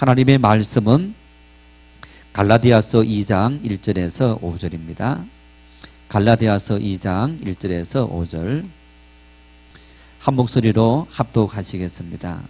하나님의 말씀은 갈라디아서 2장 1절에서 5절입니다. 갈라디아서 2장 1절에서 5절 한 목소리로 합독하시겠습니다.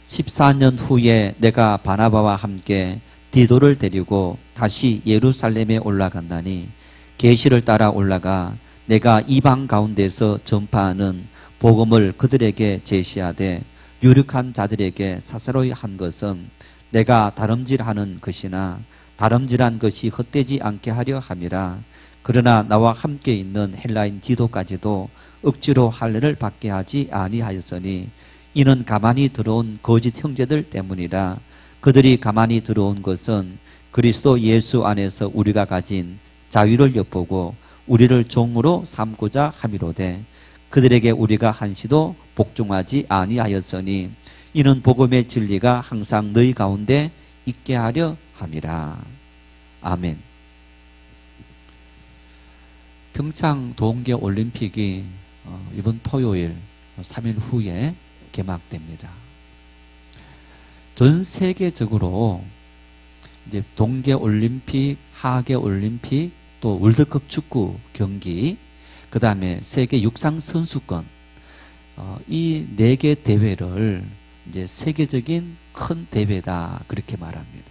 14년 후에 내가 바나바와 함께 디도를 데리고 다시 예루살렘에 올라간다니 계시를 따라 올라가 내가 이방 가운데서 전파하는 복음을 그들에게 제시하되 유력한 자들에게 사사로이 한 것은 내가 다름질하는 것이나 다름질한 것이 헛되지 않게 하려 함이라. 그러나 나와 함께 있는 헬라인 디도까지도 억지로 할례를 받게 하지 아니하였으니 이는 가만히 들어온 거짓 형제들 때문이라. 그들이 가만히 들어온 것은 그리스도 예수 안에서 우리가 가진 자유를 엿보고 우리를 종으로 삼고자 함이로되 그들에게 우리가 한시도 복종하지 아니하였으니 이는 복음의 진리가 항상 너희 가운데 있게 하려 함이라. 아멘. 평창 동계올림픽이 이번 토요일 3일 후에 개막됩니다. 전 세계적으로 이제 동계올림픽, 하계올림픽, 또 월드컵 축구 경기, 그 다음에 세계 육상 선수권, 이 4개 대회를 이제 세계적인 큰 대회다 그렇게 말합니다.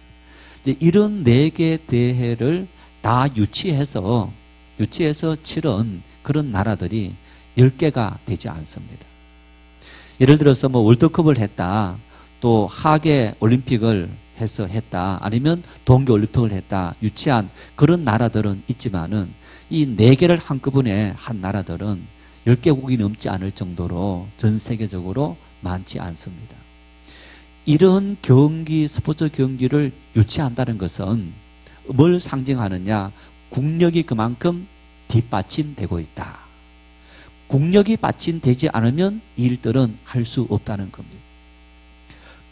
이제 이런 4개 대회를 다 유치해서 치른 그런 나라들이 10개가 되지 않습니다. 예를 들어서 뭐 월드컵을 했다, 또 하계 올림픽을 해서 했다, 아니면 동계 올림픽을 했다, 유치한 그런 나라들은 있지만은 이 4개를 한꺼번에 한 나라들은 10개국이 넘지 않을 정도로 전 세계적으로 많지 않습니다. 이런 경기, 스포츠 경기를 유치한다는 것은 뭘 상징하느냐? 국력이 그만큼 뒷받침되고 있다. 국력이 받침되지 않으면 이 일들은 할 수 없다는 겁니다.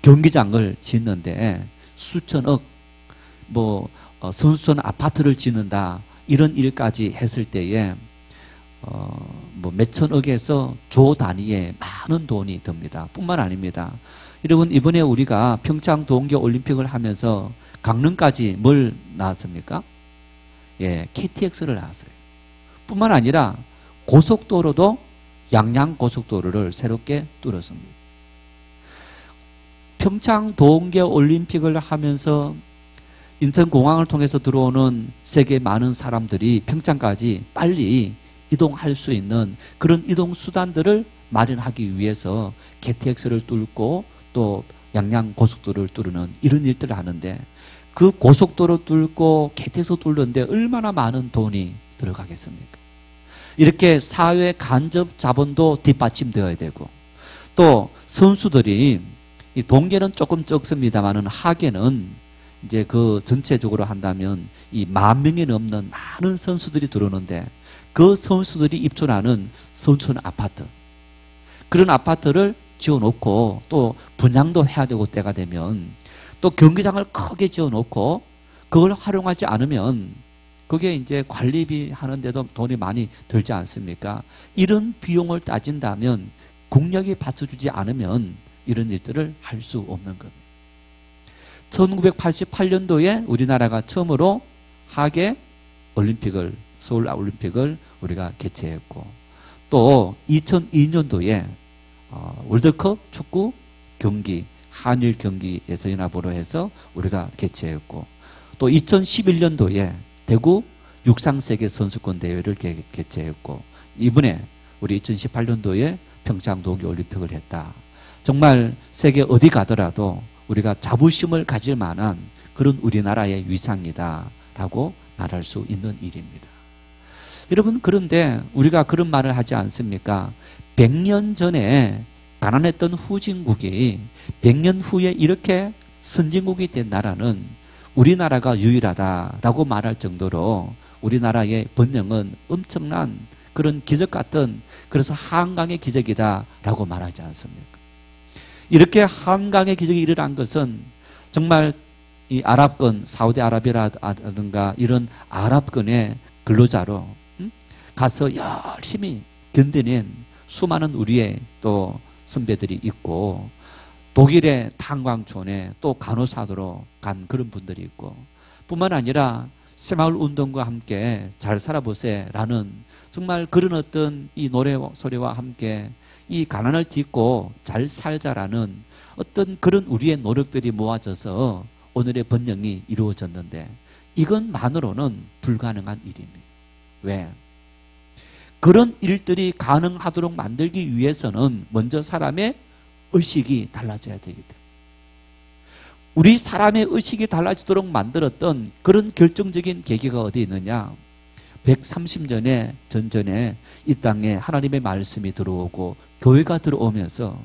경기장을 짓는데 수천억, 선수촌 아파트를 짓는다, 이런 일까지 했을 때에 몇천억에서 조 단위의 많은 돈이 듭니다. 뿐만 아닙니다. 여러분, 이번에 우리가 평창 동계올림픽을 하면서 강릉까지 뭘 나왔습니까? 예, KTX를 나왔어요. 뿐만 아니라 고속도로도 양양 고속도로를 새롭게 뚫었습니다. 평창 동계올림픽을 하면서 인천공항을 통해서 들어오는 세계 많은 사람들이 평창까지 빨리 이동할 수 있는 그런 이동 수단들을 마련하기 위해서 KTX를 뚫고 또 양양 고속도로를 뚫는 이런 일들을 하는데, 그 고속도로 뚫고 KTX 뚫는데 얼마나 많은 돈이 들어가겠습니까? 이렇게 사회 간접 자본도 뒷받침되어야 되고, 또 선수들이, 이 동계는 조금 적습니다만은 하계는 이제 그 전체적으로 한다면 이 10,000명이 넘는 많은 선수들이 들어오는데, 그 선수들이 입주하는 선수촌 아파트, 그런 아파트를 지어놓고 또 분양도 해야 되고, 때가 되면 또 경기장을 크게 지어놓고 그걸 활용하지 않으면 그게 이제 관리비 하는데도 돈이 많이 들지 않습니까? 이런 비용을 따진다면 국력이 받쳐주지 않으면 이런 일들을 할 수 없는 겁니다. 1988년도에 우리나라가 처음으로 하계 올림픽을, 서울 올림픽을 우리가 개최했고, 또 2002년도에 월드컵 축구 경기, 한일 경기에서 연합으로 해서 우리가 개최했고, 또 2011년도에 대구 육상세계 선수권 대회를 개최했고, 이번에 우리 2018년도에 평창 동계올림픽을 했다. 정말 세계 어디 가더라도 우리가 자부심을 가질 만한 그런 우리나라의 위상이다 라고 말할 수 있는 일입니다. 여러분, 그런데 우리가 그런 말을 하지 않습니까? 100년 전에 가난했던 후진국이 100년 후에 이렇게 선진국이 된 나라는 우리나라가 유일하다라고 말할 정도로 우리나라의 번영은 엄청난 그런 기적 같은, 그래서 한강의 기적이다라고 말하지 않습니까? 이렇게 한강의 기적이 일어난 것은 정말 이 아랍권, 사우디아라비아라든가 이런 아랍권의 근로자로 가서 열심히 견뎌낸 수많은 우리의 또 선배들이 있고, 독일의 탄광촌에 또 간호사로 간 그런 분들이 있고, 뿐만 아니라 새마을 운동과 함께 잘 살아보세라는 정말 그런 어떤 이 노래 소리와 함께 이 가난을 딛고 잘 살자라는 어떤 그런 우리의 노력들이 모아져서 오늘의 번영이 이루어졌는데, 이것만으로는 불가능한 일입니다. 왜? 그런 일들이 가능하도록 만들기 위해서는 먼저 사람의 의식이 달라져야 되기 때문에, 우리 사람의 의식이 달라지도록 만들었던 그런 결정적인 계기가 어디 있느냐? 130년의 전전에 이 땅에 하나님의 말씀이 들어오고 교회가 들어오면서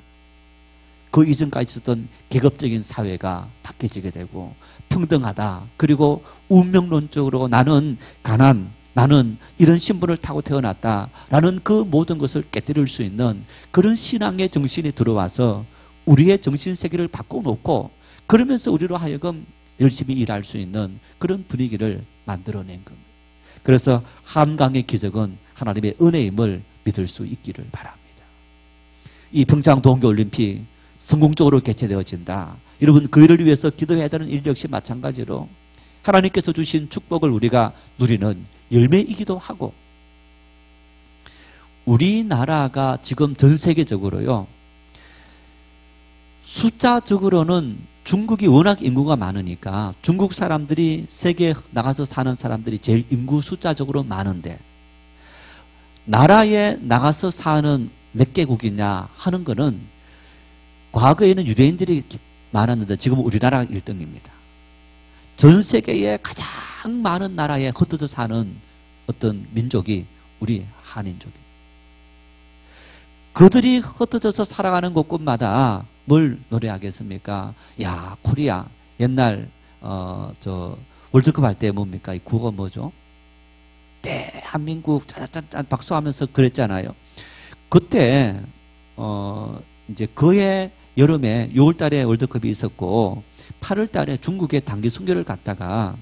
그 이전까지 있었던 계급적인 사회가 바뀌어지게 되고, 평등하다, 그리고 운명론적으로 나는 가난, 나는 이런 신분을 타고 태어났다라는 그 모든 것을 깨뜨릴 수 있는 그런 신앙의 정신이 들어와서 우리의 정신세계를 바꿔놓고, 그러면서 우리로 하여금 열심히 일할 수 있는 그런 분위기를 만들어낸 겁니다. 그래서 한강의 기적은 하나님의 은혜임을 믿을 수 있기를 바랍니다. 이 평창 동계올림픽 성공적으로 개최되어진다. 여러분, 그 일을 위해서 기도해야 되는 일 역시 마찬가지로 하나님께서 주신 축복을 우리가 누리는 열매이기도 하고, 우리나라가 지금 전 세계적으로요, 숫자적으로는 중국이 워낙 인구가 많으니까 중국 사람들이 세계에 나가서 사는 사람들이 제일 인구 숫자적으로 많은데, 나라에 나가서 사는 몇 개국이냐 하는 거는 과거에는 유대인들이 많았는데 지금은 우리나라가 1등입니다. 전 세계에 가장 많은 나라에 흩어져 사는 어떤 민족이 우리 한인족입니다. 그들이 흩어져서 살아가는 곳곳마다 뭘 노래하겠습니까? 야, 코리아. 옛날 월드컵 할 때 뭡니까? 이 국어 뭐죠? 대한민국 짜자짠 박수하면서 그랬잖아요. 그때 이제 그해 여름에 6월 달에 월드컵이 있었고 8월 달에 중국에 단기 순교를 갔다가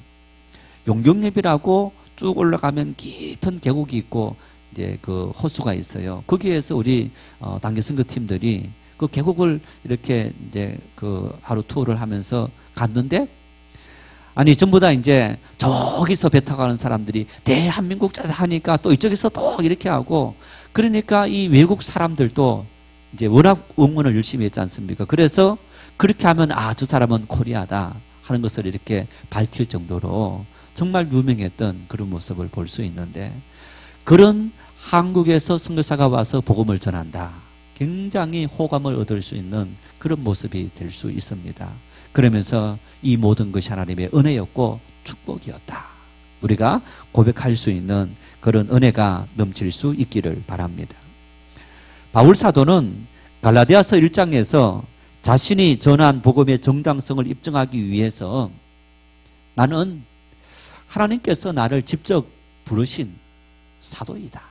용경읍이라고 쭉 올라가면 깊은 계곡이 있고 이제 그 호수가 있어요. 거기에서 우리 단기 순교 팀들이 그 계곡을 이렇게 이제 그 하루 투어를 하면서 갔는데, 아니 전부 다 이제 저기서 배 타고 가는 사람들이 대한민국 짜자 하니까 또 이쪽에서 또 이렇게 하고, 그러니까 이 외국 사람들도 이제 워낙 응원을 열심히 했지 않습니까? 그래서 그렇게 하면 아, 저 사람은 코리아다 하는 것을 이렇게 밝힐 정도로 정말 유명했던 그런 모습을 볼 수 있는데, 그런 한국에서 선교사가 와서 복음을 전한다. 굉장히 호감을 얻을 수 있는 그런 모습이 될 수 있습니다. 그러면서 이 모든 것이 하나님의 은혜였고 축복이었다. 우리가 고백할 수 있는 그런 은혜가 넘칠 수 있기를 바랍니다. 바울 사도는 갈라디아서 1장에서 자신이 전한 복음의 정당성을 입증하기 위해서 나는 하나님께서 나를 직접 부르신 사도이다.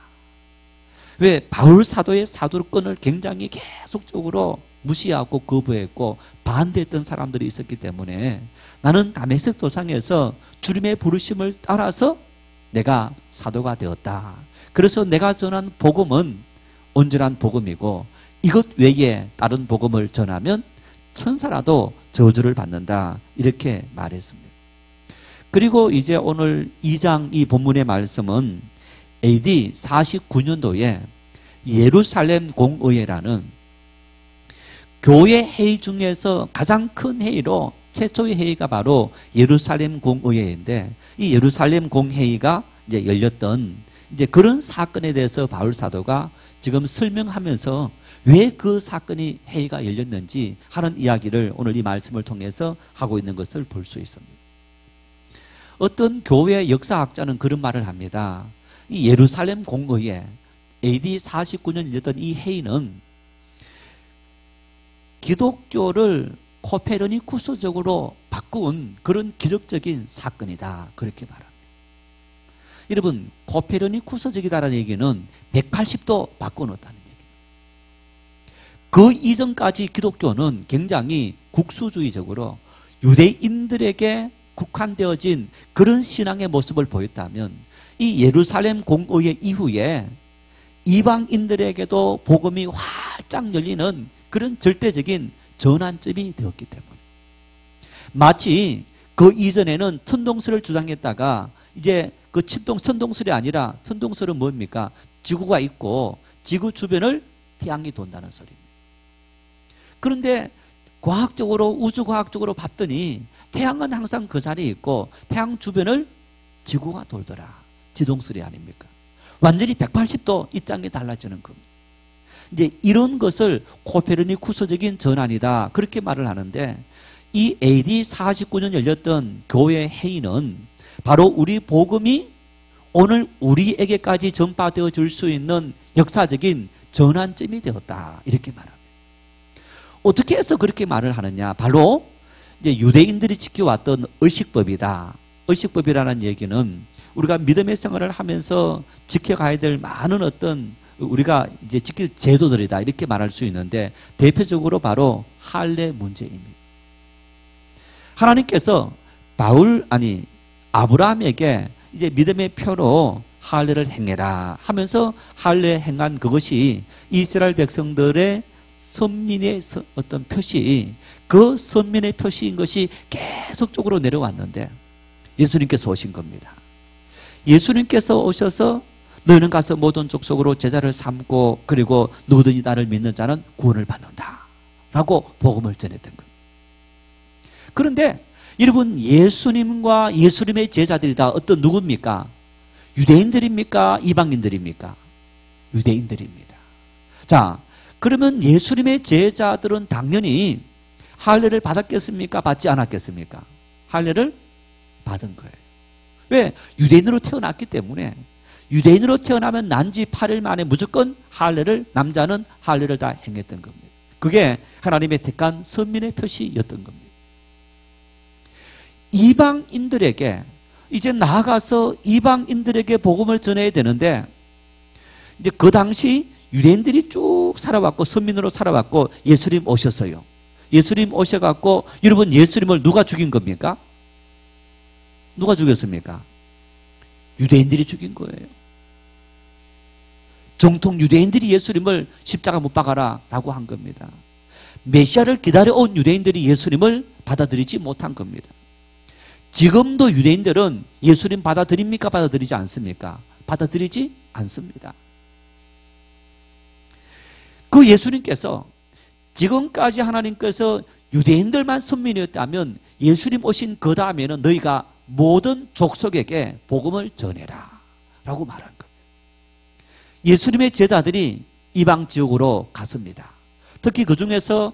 왜? 바울 사도의 사도권을 굉장히 계속적으로 무시하고 거부했고 반대했던 사람들이 있었기 때문에 나는 다메섹 도상에서 주님의 부르심을 따라서 내가 사도가 되었다. 그래서 내가 전한 복음은 온전한 복음이고 이것 외에 다른 복음을 전하면 천사라도 저주를 받는다. 이렇게 말했습니다. 그리고 이제 오늘 2장 이 본문의 말씀은 AD 49년도에 예루살렘 공의회라는 교회 회의 중에서 가장 큰 회의로 최초의 회의가 바로 예루살렘 공의회인데, 이 예루살렘 공회의가 이제 열렸던 이제 그런 사건에 대해서 바울 사도가 지금 설명하면서 왜 그 사건이 회의가 열렸는지 하는 이야기를 오늘 이 말씀을 통해서 하고 있는 것을 볼 수 있습니다. 어떤 교회 역사학자는 그런 말을 합니다. 이 예루살렘 공의회 AD 49년 열렸던 이 회의는 기독교를 코페르니쿠스적으로 바꾼 그런 기적적인 사건이다. 그렇게 말합니다. 여러분, 코페르니쿠스적이다라는 얘기는 180도 바꿔놓았다는 얘기입니다. 그 이전까지 기독교는 굉장히 국수주의적으로 유대인들에게 국한되어진 그런 신앙의 모습을 보였다면, 이 예루살렘 공의회 이후에 이방인들에게도 복음이 활짝 열리는 그런 절대적인 전환점이 되었기 때문에. 마치 그 이전에는 천동설을 주장했다가 이제 그 천동설이 아니라 천동설은 뭡니까? 지구가 있고 지구 주변을 태양이 돈다는 소리입니다. 그런데 과학적으로 우주과학적으로 봤더니 태양은 항상 그 자리에 있고 태양 주변을 지구가 돌더라. 지동설이 아닙니까? 완전히 180도 입장이 달라지는 겁니다. 이제 이런 것을 코페르니쿠스적인 전환이다 그렇게 말을 하는데, 이 AD 49년 열렸던 교회 회의는 바로 우리 복음이 오늘 우리에게까지 전파되어 줄 수 있는 역사적인 전환점이 되었다 이렇게 말합니다. 어떻게 해서 그렇게 말을 하느냐? 바로 이제 유대인들이 지켜왔던 의식법이다. 의식법이라는 얘기는 우리가 믿음의 생활을 하면서 지켜가야 될 많은 어떤 우리가 이제 지킬 제도들이다 이렇게 말할 수 있는데, 대표적으로 바로 할례 문제입니다. 하나님께서 아브라함에게 이제 믿음의 표로 할례를 행해라 하면서 할례 행한 그것이 이스라엘 백성들의 선민의 어떤 표시, 그 선민의 표시인 것이 계속적으로 내려왔는데 예수님께서 오신 겁니다. 예수님께서 오셔서 너희는 가서 모든 족속으로 제자를 삼고 그리고 누구든지 나를 믿는 자는 구원을 받는다 라고 복음을 전했던 겁니다. 그런데 여러분, 예수님과 예수님의 제자들이 다 어떤 누굽니까? 유대인들입니까? 이방인들입니까? 유대인들입니다. 자, 그러면 예수님의 제자들은 당연히 할례를 받았겠습니까? 받지 않았겠습니까? 할례를 받은 거예요. 왜? 유대인으로 태어났기 때문에. 유대인으로 태어나면 난지 8일 만에 무조건 남자는 할례를 다 행했던 겁니다. 그게 하나님의 택한 선민의 표시였던 겁니다. 이방인들에게 이제 나아가서 이방인들에게 복음을 전해야 되는데, 이제 그 당시 유대인들이 쭉 살아왔고 선민으로 살아왔고 예수님 오셨어요. 예수님 오셔갖고, 여러분, 예수님을 누가 죽인 겁니까? 누가 죽였습니까? 유대인들이 죽인 거예요. 정통 유대인들이 예수님을 십자가 못 박아라 라고 한 겁니다. 메시아를 기다려온 유대인들이 예수님을 받아들이지 못한 겁니다. 지금도 유대인들은 예수님 받아들입니까? 받아들이지 않습니까? 받아들이지 않습니다. 그 예수님께서 지금까지 하나님께서 유대인들만 선민이었다면 예수님 오신 그 다음에는 너희가 모든 족속에게 복음을 전해라 라고 말한 거예요. 예수님의 제자들이 이방 지역으로 갔습니다. 특히 그 중에서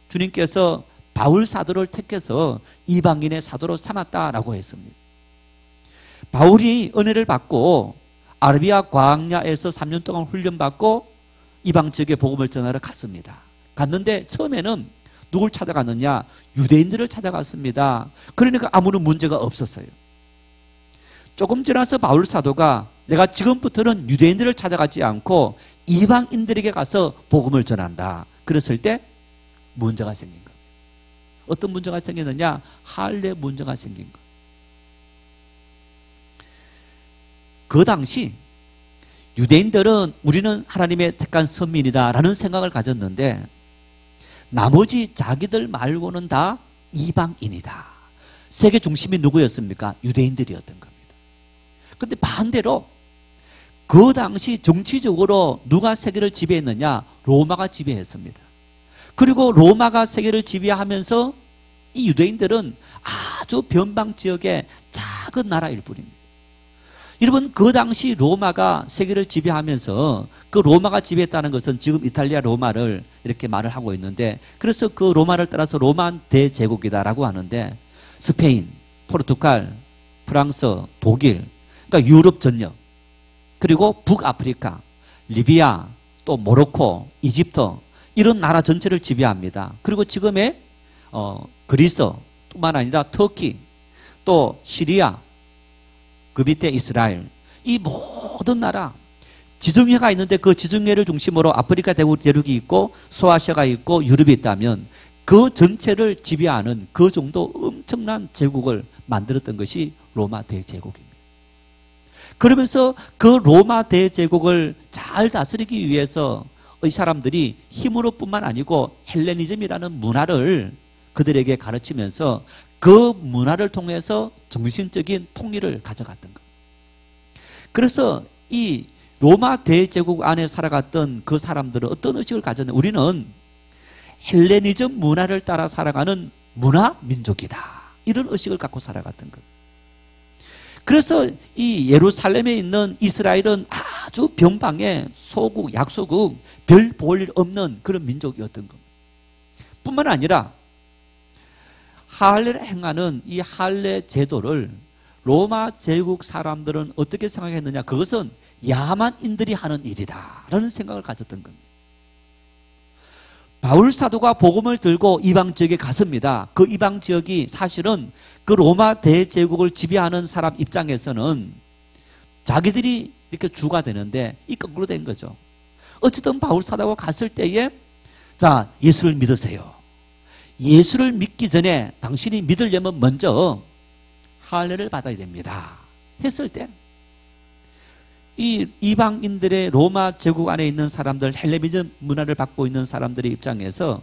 주님께서 바울 사도를 택해서 이방인의 사도로 삼았다라고 했습니다. 바울이 은혜를 받고 아라비아 광야에서 3년 동안 훈련받고 이방 지역에 복음을 전하러 갔습니다. 갔는데 처음에는 누굴 찾아갔느냐? 유대인들을 찾아갔습니다. 그러니까 아무런 문제가 없었어요. 조금 지나서 바울 사도가 내가 지금부터는 유대인들을 찾아가지 않고 이방인들에게 가서 복음을 전한다. 그랬을 때 문제가 생긴 거예요. 어떤 문제가 생겼느냐? 할례 문제가 생긴 거예요. 그 당시 유대인들은 우리는 하나님의 택한 선민이다라는 생각을 가졌는데, 나머지 자기들 말고는 다 이방인이다. 세계 중심이 누구였습니까? 유대인들이었던 겁니다. 그런데 반대로 그 당시 정치적으로 누가 세계를 지배했느냐? 로마가 지배했습니다. 그리고 로마가 세계를 지배하면서 이 유대인들은 아주 변방 지역의 작은 나라일 뿐입니다. 여러분, 그 당시 로마가 세계를 지배하면서 그 로마가 지배했다는 것은 지금 이탈리아 로마를 이렇게 말을 하고 있는데, 그래서 그 로마를 따라서 로마 대제국이다라고 하는데, 스페인, 포르투갈, 프랑스, 독일, 그러니까 유럽 전역, 그리고 북아프리카, 리비아, 또 모로코, 이집트, 이런 나라 전체를 지배합니다. 그리고 지금의 그리스 뿐만 아니라 터키, 또 시리아, 그 밑에 이스라엘, 이 모든 나라 지중해가 있는데 그 지중해를 중심으로 아프리카 대륙이 있고 소아시아가 있고 유럽이 있다면 그 전체를 지배하는 그 정도 엄청난 제국을 만들었던 것이 로마 대제국입니다. 그러면서 그 로마 대제국을 잘 다스리기 위해서 사람들이 힘으로뿐만 아니고 헬레니즘이라는 문화를 그들에게 가르치면서 그 문화를 통해서 정신적인 통일을 가져갔던 것. 그래서 이 로마 대제국 안에 살아갔던 그 사람들은 어떤 의식을 가졌냐? 우리는 헬레니즘 문화를 따라 살아가는 문화 민족이다. 이런 의식을 갖고 살아갔던 것. 그래서 이 예루살렘에 있는 이스라엘은 아주 변방의 소국, 약소국, 별 볼 일 없는 그런 민족이었던 것. 뿐만 아니라 할례를 행하는 이 할례 제도를 로마 제국 사람들은 어떻게 생각했느냐? 그것은 야만인들이 하는 일이다 라는 생각을 가졌던 겁니다. 바울 사도가 복음을 들고 이방 지역에 갔습니다. 그 이방 지역이 사실은 그 로마 대제국을 지배하는 사람 입장에서는 자기들이 이렇게 주가 되는데 이 거꾸로 된 거죠. 어쨌든 바울 사도가 갔을 때에 자, 예수를 믿으세요. 예수를 믿기 전에 당신이 믿으려면 먼저 할례를 받아야 됩니다. 했을 때 이 이방인들의 로마 제국 안에 있는 사람들, 헬레니즘 문화를 받고 있는 사람들의 입장에서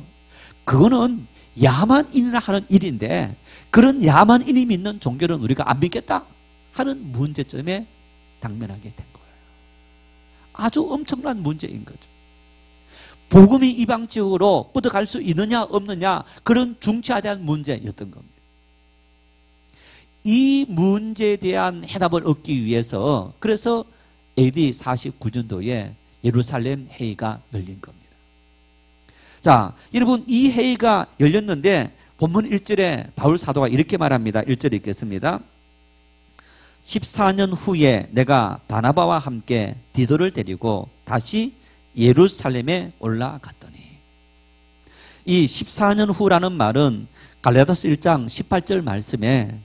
그거는 야만인이라 하는 일인데 그런 야만인이 믿는 종교는 우리가 안 믿겠다 하는 문제점에 당면하게 된 거예요. 아주 엄청난 문제인 거죠. 복음이 이방 지역으로 뻗어갈 수 있느냐 없느냐 그런 중차대한 문제였던 겁니다. 이 문제에 대한 해답을 얻기 위해서 그래서 AD 49년도에 예루살렘 회의가 열린 겁니다. 자, 여러분 이 회의가 열렸는데 본문 1절에 바울 사도가 이렇게 말합니다. 1절 읽겠습니다. 14년 후에 내가 바나바와 함께 디도를 데리고 다시 예루살렘에 올라갔더니 이 14년 후라는 말은 갈라디아서 1장 18절 말씀에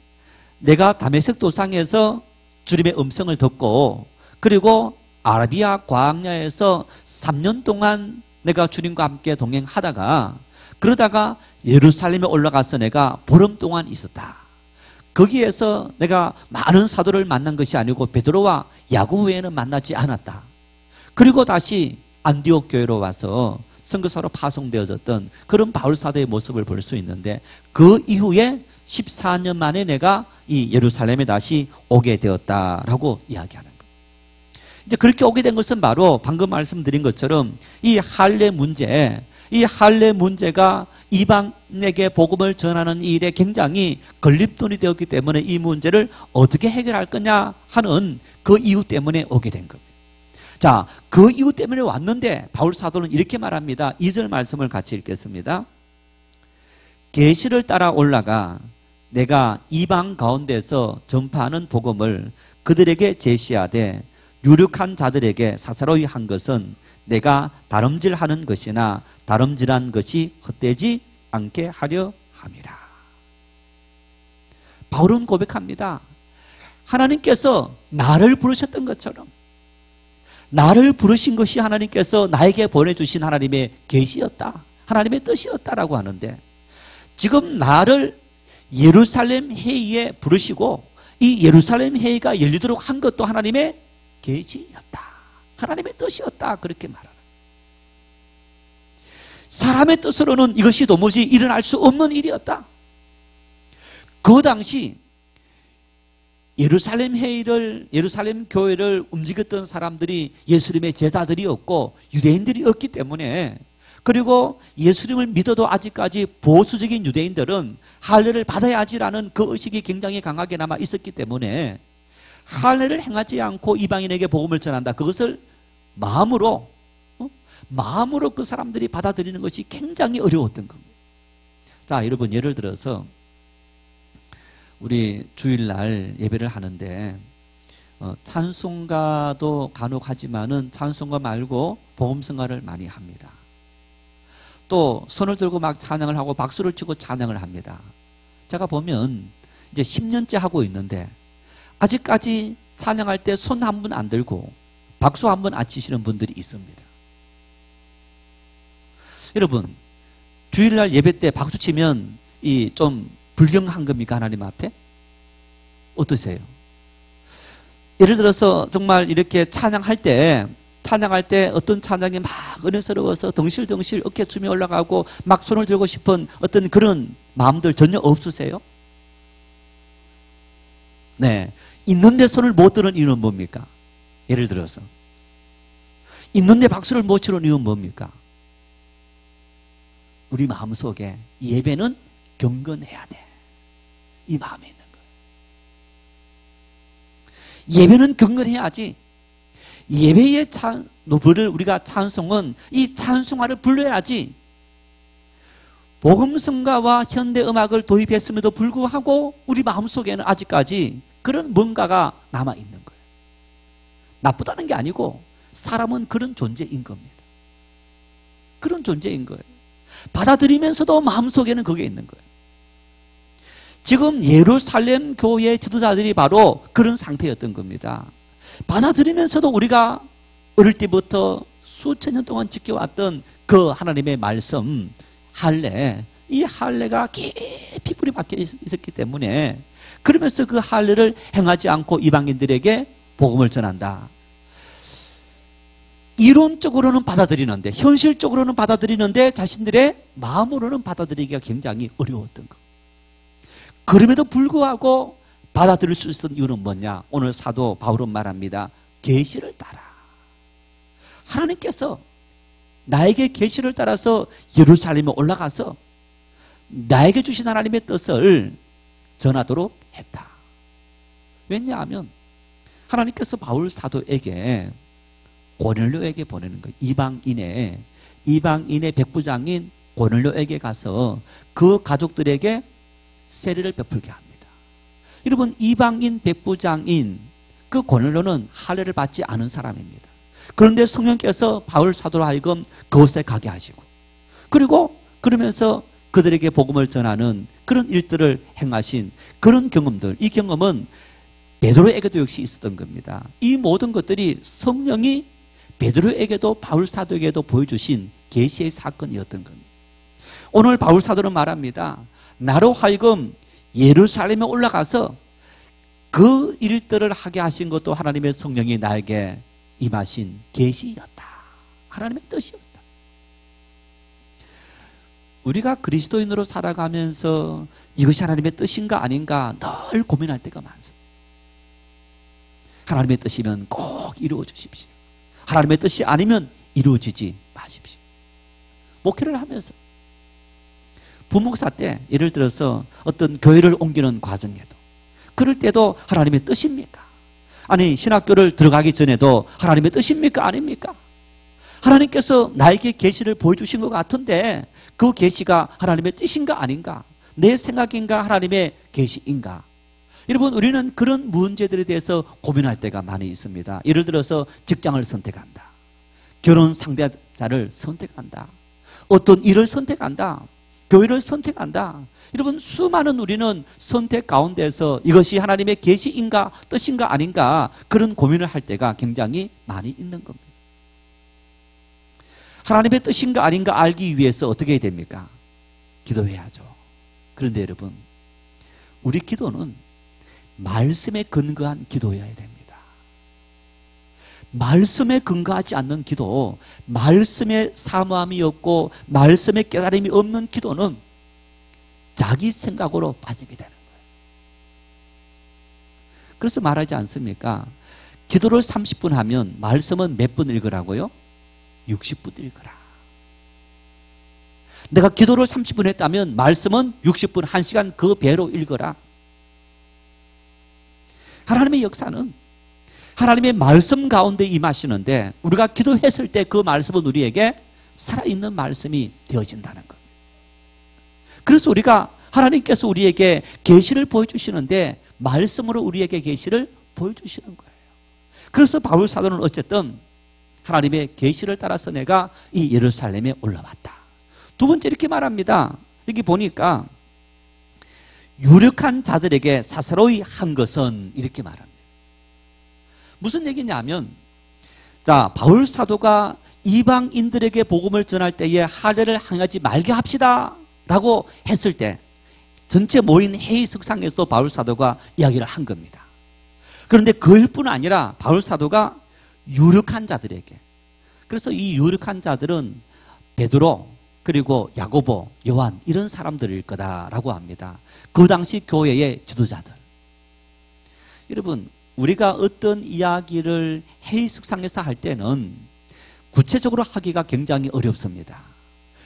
내가 다메섹 도상에서 주님의 음성을 듣고 그리고 아라비아 광야에서 3년 동안 내가 주님과 함께 동행하다가 그러다가 예루살렘에 올라가서 내가 보름 동안 있었다. 거기에서 내가 많은 사도를 만난 것이 아니고 베드로와 야고보 외에는 만나지 않았다. 그리고 다시 안디옥 교회로 와서 선교사로 파송되어졌던 그런 바울 사도의 모습을 볼 수 있는데 그 이후에 14년 만에 내가 이 예루살렘에 다시 오게 되었다라고 이야기하는 거예요. 이제 그렇게 오게 된 것은 바로 방금 말씀드린 것처럼 이 할례 문제, 이 할례 문제가 이방인에게 복음을 전하는 일에 굉장히 걸림돌이 되었기 때문에 이 문제를 어떻게 해결할 거냐 하는 그 이유 때문에 오게 된 겁니다. 자, 그 이유 때문에 왔는데 바울 사도는 이렇게 말합니다. 2절 말씀을 같이 읽겠습니다. 계시를 따라 올라가 내가 이방 가운데서 전파하는 복음을 그들에게 제시하되 유력한 자들에게 사사로이 한 것은 내가 다름질하는 것이나 다름질한 것이 헛되지 않게 하려 함이라. 바울은 고백합니다. 하나님께서 나를 부르셨던 것처럼 나를 부르신 것이 하나님께서 나에게 보내주신 하나님의 계시였다. 하나님의 뜻이었다라고 하는데 지금 나를 예루살렘 회의에 부르시고 이 예루살렘 회의가 열리도록 한 것도 하나님의 계시였다. 하나님의 뜻이었다. 그렇게 말하는. 사람의 뜻으로는 이것이 도무지 일어날 수 없는 일이었다. 그 당시 예루살렘 회의를, 예루살렘 교회를 움직였던 사람들이 예수님의 제자들이었고 유대인들이었기 때문에 그리고 예수님을 믿어도 아직까지 보수적인 유대인들은 할례를 받아야지라는 그 의식이 굉장히 강하게 남아 있었기 때문에 할례를 행하지 않고 이방인에게 복음을 전한다. 그것을 마음으로 그 사람들이 받아들이는 것이 굉장히 어려웠던 겁니다. 자, 여러분 예를 들어서 우리 주일날 예배를 하는데 찬송가도 간혹 하지만은 찬송가 말고 복음성가를 많이 합니다. 또 손을 들고 막 찬양을 하고 박수를 치고 찬양을 합니다. 제가 보면 이제 10년째 하고 있는데 아직까지 찬양할 때 손 한 번 안 들고 박수 한 번 안 치시는 분들이 있습니다. 여러분 주일날 예배 때 박수 치면 이 좀 불경한 겁니까? 하나님 앞에? 어떠세요? 예를 들어서 정말 이렇게 찬양할 때 찬양할 때 어떤 찬양이 막 은혜스러워서 덩실덩실 어깨춤이 올라가고 막 손을 들고 싶은 어떤 그런 마음들 전혀 없으세요? 네. 있는데 손을 못 드는 이유는 뭡니까? 예를 들어서 있는데 박수를 못 치는 이유는 뭡니까? 우리 마음속에 예배는 경건해야 돼. 이 마음에 있는 거예요. 예배는 경건해야지. 예배의 노래를 우리가 찬송은 이 찬송화를 불러야지. 복음성가와 현대음악을 도입했음에도 불구하고 우리 마음속에는 아직까지 그런 뭔가가 남아있는 거예요. 나쁘다는 게 아니고 사람은 그런 존재인 겁니다. 그런 존재인 거예요. 받아들이면서도 마음속에는 그게 있는 거예요. 지금 예루살렘 교회 지도자들이 바로 그런 상태였던 겁니다. 받아들이면서도 우리가 어릴 때부터 수천 년 동안 지켜왔던 그 하나님의 말씀 할례, 이 할례가 깊이 뿌리 박혀 있었기 때문에 그러면서 그 할례를 행하지 않고 이방인들에게 복음을 전한다. 이론적으로는 받아들이는데, 현실적으로는 받아들이는데 자신들의 마음으로는 받아들이기가 굉장히 어려웠던 것. 그럼에도 불구하고 받아들일 수 있었던 이유는 뭐냐? 오늘 사도 바울은 말합니다. 계시를 따라. 하나님께서 나에게 계시를 따라서 예루살렘에 올라가서 나에게 주신 하나님의 뜻을 전하도록 했다. 왜냐하면 하나님께서 바울 사도에게 고넬료에게 보내는 거예요. 이방인의 백부장인 고넬료에게 가서 그 가족들에게 세례를 베풀게 합니다. 여러분, 이방인 백부장인 그 고넬료는 할례를 받지 않은 사람입니다. 그런데 성령께서 바울 사도로 하여금 그곳에 가게 하시고, 그리고 그러면서 그들에게 복음을 전하는 그런 일들을 행하신 그런 경험들, 이 경험은 베드로에게도 역시 있었던 겁니다. 이 모든 것들이 성령이 베드로에게도 바울 사도에게도 보여주신 계시의 사건이었던 겁니다. 오늘 바울 사도는 말합니다. 나로 하여금 예루살렘에 올라가서 그 일들을 하게 하신 것도 하나님의 성령이 나에게 임하신 계시였다. 하나님의 뜻이었다. 우리가 그리스도인으로 살아가면서 이것이 하나님의 뜻인가 아닌가 늘 고민할 때가 많습니다. 하나님의 뜻이면 꼭 이루어 주십시오. 하나님의 뜻이 아니면 이루어지지 마십시오. 목회를 하면서 부목사 때 예를 들어서 어떤 교회를 옮기는 과정에도 그럴 때도 하나님의 뜻입니까? 아니, 신학교를 들어가기 전에도 하나님의 뜻입니까? 아닙니까? 하나님께서 나에게 계시를 보여주신 것 같은데 그 계시가 하나님의 뜻인가 아닌가? 내 생각인가? 하나님의 계시인가? 여러분, 우리는 그런 문제들에 대해서 고민할 때가 많이 있습니다. 예를 들어서 직장을 선택한다. 결혼 상대자를 선택한다. 어떤 일을 선택한다. 교회를 선택한다. 여러분, 수많은 우리는 선택 가운데서 이것이 하나님의 계시인가 뜻인가 아닌가 그런 고민을 할 때가 굉장히 많이 있는 겁니다. 하나님의 뜻인가 아닌가 알기 위해서 어떻게 해야 됩니까? 기도해야죠. 그런데 여러분, 우리 기도는 말씀에 근거한 기도여야 됩니다. 말씀에 근거하지 않는 기도, 말씀에 사모함이 없고 말씀에 깨달음이 없는 기도는 자기 생각으로 빠지게 되는 거예요. 그래서 말하지 않습니까? 기도를 30분 하면 말씀은 몇 분 읽으라고요? 60분 읽으라. 내가 기도를 30분 했다면 말씀은 60분, 1시간 그 배로 읽어라. 하나님의 역사는 하나님의 말씀 가운데 임하시는데 우리가 기도했을 때 그 말씀은 우리에게 살아있는 말씀이 되어진다는 것. 그래서 우리가 하나님께서 우리에게 계시를 보여주시는데 말씀으로 우리에게 계시를 보여주시는 거예요. 그래서 바울 사도는 어쨌든 하나님의 계시를 따라서 내가 이 예루살렘에 올라왔다. 두 번째 이렇게 말합니다. 여기 보니까 유력한 자들에게 사사로이 한 것은 이렇게 말합니다. 무슨 얘기냐면, 자, 바울 사도가 이방인들에게 복음을 전할 때에 할례를 행하지 말게 합시다 라고 했을 때 전체 모인 회의석상에서도 바울 사도가 이야기를 한 겁니다. 그런데 그뿐 아니라 바울 사도가 유력한 자들에게, 그래서 이 유력한 자들은 베드로 그리고 야고보, 요한 이런 사람들일 거다라고 합니다. 그 당시 교회의 지도자들. 여러분, 우리가 어떤 이야기를 해석상에서 할 때는 구체적으로 하기가 굉장히 어렵습니다.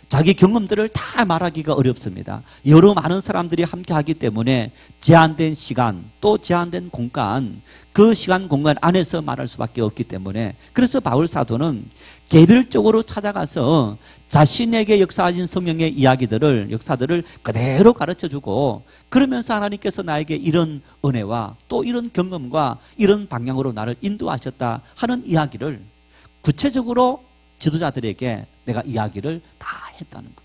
자기 경험들을 다 말하기가 어렵습니다. 여러 많은 사람들이 함께 하기 때문에 제한된 시간 또 제한된 공간, 그 시간 공간 안에서 말할 수밖에 없기 때문에, 그래서 바울 사도는 개별적으로 찾아가서 자신에게 역사하신 성령의 역사들을 그대로 가르쳐주고, 그러면서 하나님께서 나에게 이런 은혜와 또 이런 경험과 이런 방향으로 나를 인도하셨다 하는 이야기를 구체적으로 지도자들에게 내가 이야기를 다 했다는 것.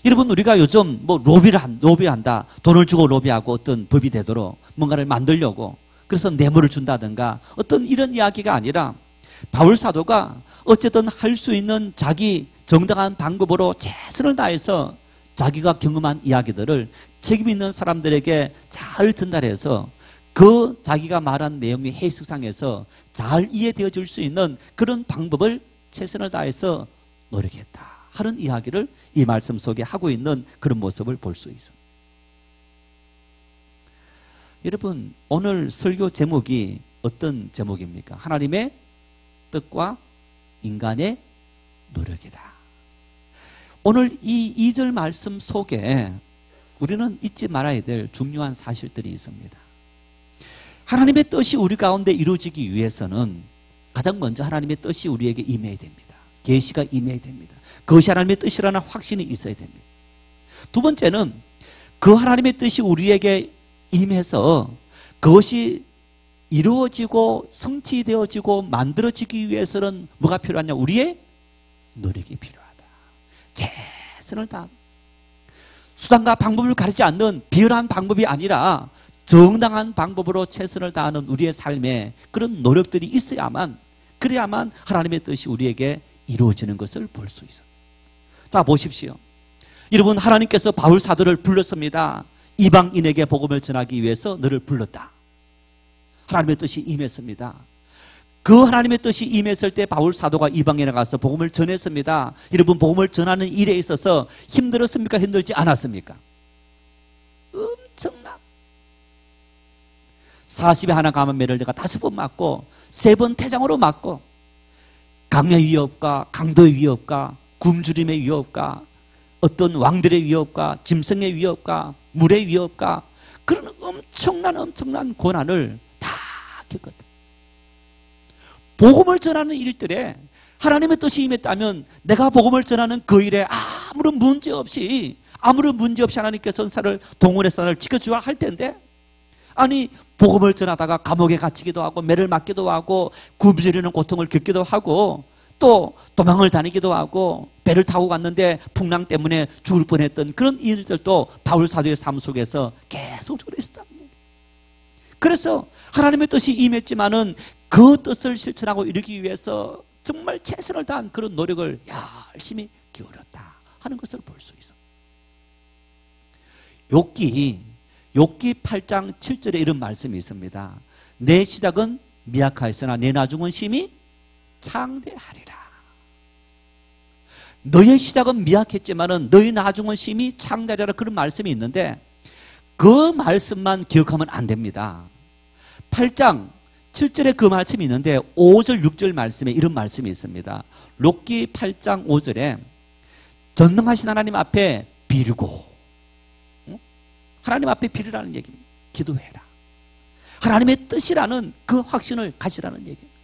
여러분, 우리가 요즘 뭐 로비한다, 돈을 주고 로비하고 어떤 법이 되도록 뭔가를 만들려고 그래서 뇌물을 준다든가 어떤 이런 이야기가 아니라, 바울 사도가 어쨌든 할 수 있는 자기 정당한 방법으로 최선을 다해서 자기가 경험한 이야기들을 책임 있는 사람들에게 잘 전달해서 그 자기가 말한 내용의 해석상에서 잘 이해되어질 수 있는 그런 방법을 최선을 다해서 노력했다 하는 이야기를 이 말씀 속에 하고 있는 그런 모습을 볼 수 있습니다. 여러분, 오늘 설교 제목이 어떤 제목입니까? 하나님의 뜻과 인간의 노력이다. 오늘 이 2절 말씀 속에 우리는 잊지 말아야 될 중요한 사실들이 있습니다. 하나님의 뜻이 우리 가운데 이루어지기 위해서는 가장 먼저 하나님의 뜻이 우리에게 임해야 됩니다. 계시가 임해야 됩니다. 그것이 하나님의 뜻이라는 확신이 있어야 됩니다. 두 번째는 그 하나님의 뜻이 우리에게 임해서 그것이 이루어지고 성취되어지고 만들어지기 위해서는 뭐가 필요하냐? 우리의 노력이 필요하다. 최선을 다한 수단과 방법을 가리지 않는 비열한 방법이 아니라 정당한 방법으로 최선을 다하는 우리의 삶에 그런 노력들이 있어야만, 그래야만 하나님의 뜻이 우리에게 이루어지는 것을 볼 수 있어요. 자, 보십시오. 여러분, 하나님께서 바울 사도를 불렀습니다. 이방인에게 복음을 전하기 위해서 너를 불렀다. 하나님의 뜻이 임했습니다. 그 하나님의 뜻이 임했을 때 바울 사도가 이방인에 가서 복음을 전했습니다. 여러분, 복음을 전하는 일에 있어서 힘들었습니까? 힘들지 않았습니까? 엄청난 40에 하나 감염매를 내가 5번 맞고 3번 태장으로 맞고, 강의 위협과 강도의 위협과 굶주림의 위협과 어떤 왕들의 위협과 짐승의 위협과 물의 위협과 그런 엄청난 고난을 다 겪었다. 복음을 전하는 일들에 하나님의 뜻이 임했다면 내가 복음을 전하는 그 일에 아무런 문제 없이 하나님께서 선사를 동원해서 나를 지켜주어야 할 텐데, 아니 복음을 전하다가 감옥에 갇히기도 하고 매를 맞기도 하고 굶주리는 고통을 겪기도 하고 또 도망을 다니기도 하고 배를 타고 갔는데 풍랑 때문에 죽을 뻔했던 그런 일들도 바울 사도의 삶 속에서 계속적으로 있었다는 얘기예요. 그래서 하나님의 뜻이 임했지만은 그 뜻을 실천하고 이루기 위해서 정말 최선을 다한 그런 노력을 열심히 기울였다 하는 것을 볼 수 있어요. 욥기 8장 7절에 이런 말씀이 있습니다. 내 시작은 미약하였으나 내 나중은 심히 창대하리라. 너의 시작은 미약했지만은 너의 나중은 심히 창대하리라, 그런 말씀이 있는데 그 말씀만 기억하면 안 됩니다. 8장 7절에 그 말씀이 있는데 5절 6절 말씀에 이런 말씀이 있습니다. 욥기 8장 5절에 전능하신 하나님 앞에 빌고, 하나님 앞에 빌으라는 얘기입니다. 기도해라. 하나님의 뜻이라는 그 확신을 가지라는 얘기입니다.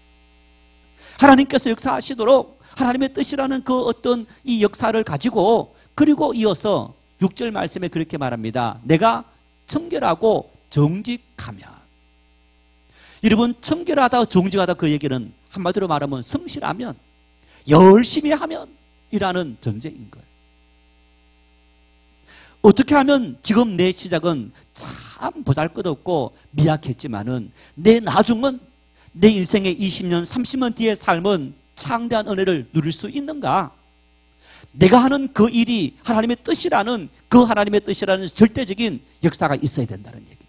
하나님께서 역사하시도록 하나님의 뜻이라는 그 어떤 이 역사를 가지고, 그리고 이어서 6절 말씀에 그렇게 말합니다. 내가 청결하고 정직하면. 여러분, 청결하다 정직하다 그 얘기는 한마디로 말하면 성실하면, 열심히 하면 이라는 전제인 거예요. 어떻게 하면 지금 내 시작은 참 보잘것없고 미약했지만은 내 나중은, 내 인생의 20년 30년 뒤의 삶은 창대한 은혜를 누릴 수 있는가? 내가 하는 그 일이 하나님의 뜻이라는, 그 하나님의 뜻이라는 절대적인 역사가 있어야 된다는 얘기.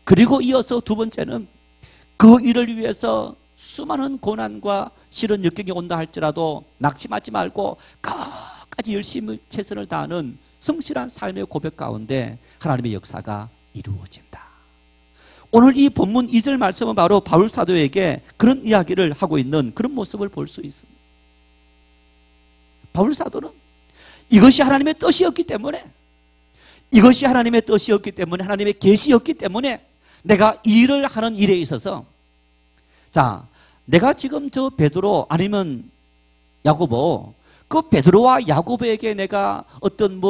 그리고 이어서 두 번째는 그 일을 위해서 수많은 고난과 싫은 역경이 온다 할지라도 낙심하지 말고 끝까지 열심히 최선을 다하는 성실한 삶의 고백 가운데 하나님의 역사가 이루어진다. 오늘 이 본문 2절 말씀은 바로 바울 사도에게 그런 이야기를 하고 있는 그런 모습을 볼 수 있습니다. 바울 사도는 이것이 하나님의 뜻이었기 때문에, 이것이 하나님의 뜻이었기 때문에, 하나님의 계시였기 때문에 내가 일을 하는 일에 있어서, 자, 내가 지금 저 베드로 아니면 야고보, 그 베드로와 야고보에게 내가 어떤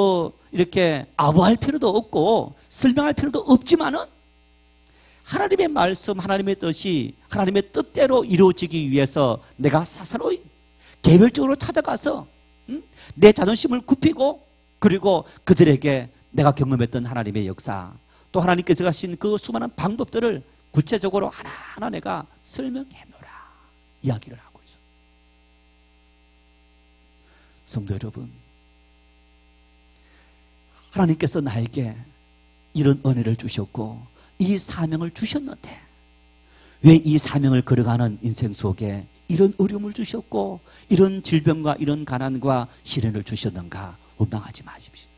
이렇게 아부할 필요도 없고 설명할 필요도 없지만은 하나님의 말씀, 하나님의 뜻이 하나님의 뜻대로 이루어지기 위해서 내가 사사로이 개별적으로 찾아가서 내 자존심을 굽히고, 그리고 그들에게 내가 경험했던 하나님의 역사, 또 하나님께서 하신 그 수많은 방법들을 구체적으로 하나하나 내가 설명해놓으라 이야기를 하고 있어요. 성도 여러분, 하나님께서 나에게 이런 은혜를 주셨고 이 사명을 주셨는데 왜 이 사명을 걸어가는 인생 속에 이런 어려움을 주셨고 이런 질병과 이런 가난과 시련을 주셨는가 원망하지 마십시오.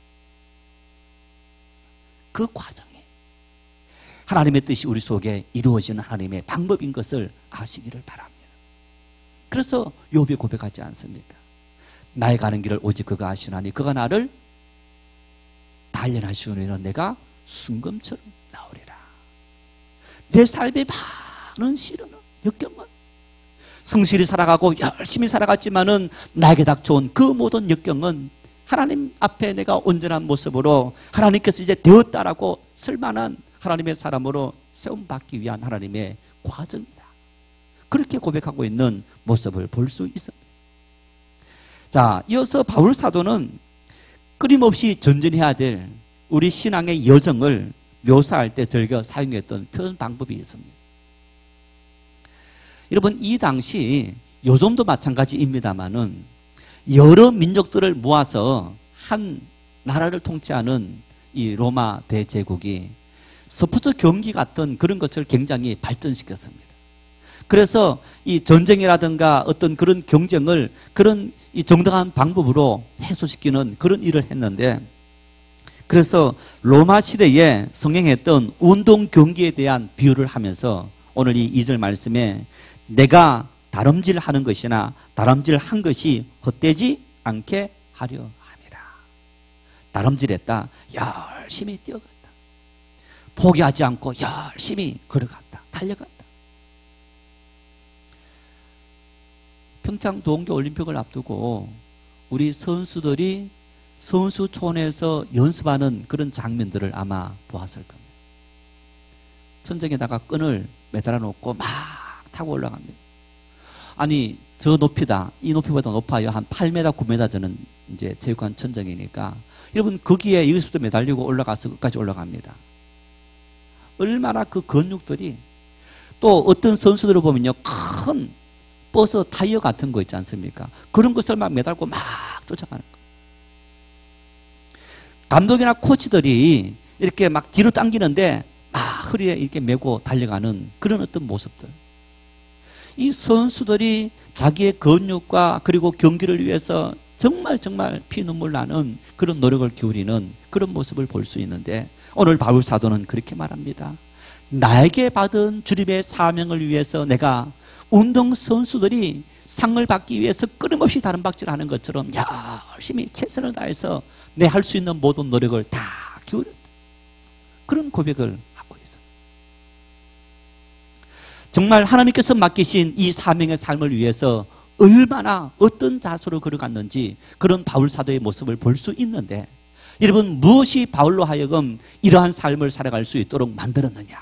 그 과정에 하나님의 뜻이 우리 속에 이루어지는 하나님의 방법인 것을 아시기를 바랍니다. 그래서 욥이 고백하지 않습니까? 나의 가는 길을 오직 그가 아시나니 그가 나를 단련하시오니 내가 순금처럼 나오리라. 내 삶의 많은 시련은, 역경은 성실히 살아가고 열심히 살아갔지만은 나에게 닥쳐온 그 모든 역경은 하나님 앞에 내가 온전한 모습으로 하나님께서 이제 되었다라고 쓸만한 하나님의 사람으로 세움받기 위한 하나님의 과정이다. 그렇게 고백하고 있는 모습을 볼 수 있습니다. 자, 이어서 바울 사도는 끊임없이 전진해야 될 우리 신앙의 여정을 묘사할 때 즐겨 사용했던 표현 방법이 있습니다. 여러분, 이 당시 요즘도 마찬가지입니다만은 여러 민족들을 모아서 한 나라를 통치하는 이 로마 대제국이 스포츠 경기 같은 그런 것을 굉장히 발전시켰습니다. 그래서 이 전쟁이라든가 어떤 그런 경쟁을 그런 이 정당한 방법으로 해소시키는 그런 일을 했는데, 그래서 로마 시대에 성행했던 운동 경기에 대한 비유를 하면서 오늘 이 2절 말씀에 내가 다름질하는 것이나 다름질한 것이 헛되지 않게 하려 함이라. 다름질했다. 열심히 뛰어갔다. 포기하지 않고 열심히 걸어갔다. 달려갔다. 평창 동계올림픽을 앞두고 우리 선수들이 선수촌에서 연습하는 그런 장면들을 아마 보았을 겁니다. 천장에다가 끈을 매달아 놓고 막 타고 올라갑니다. 아니, 저 높이다. 이 높이보다 높아요. 한 8m, 9m 되는 이제 체육관 천장이니까 여러분 거기에 여기서부터 매달리고 올라가서 끝까지 올라갑니다. 얼마나 그 근육들이, 또 어떤 선수들을 보면요, 큰 버스 타이어 같은 거 있지 않습니까? 그런 것을 막 매달고 막 쫓아가는 거예요. 감독이나 코치들이 이렇게 막 뒤로 당기는데 막 허리에 이렇게 메고 달려가는 그런 어떤 모습들. 이 선수들이 자기의 근육과 그리고 경기를 위해서 정말 피눈물 나는 그런 노력을 기울이는 그런 모습을 볼 수 있는데, 오늘 바울 사도는 그렇게 말합니다. 나에게 받은 주님의 사명을 위해서 내가 운동선수들이 상을 받기 위해서 끊임없이 다름박질하는 것처럼 열심히 최선을 다해서 내 할 수 있는 모든 노력을 다 기울였다. 그런 고백을 하고 있어요. 정말 하나님께서 맡기신 이 사명의 삶을 위해서 얼마나 어떤 자세로 걸어갔는지 그런 바울 사도의 모습을 볼 수 있는데, 여러분, 무엇이 바울로 하여금 이러한 삶을 살아갈 수 있도록 만들었느냐?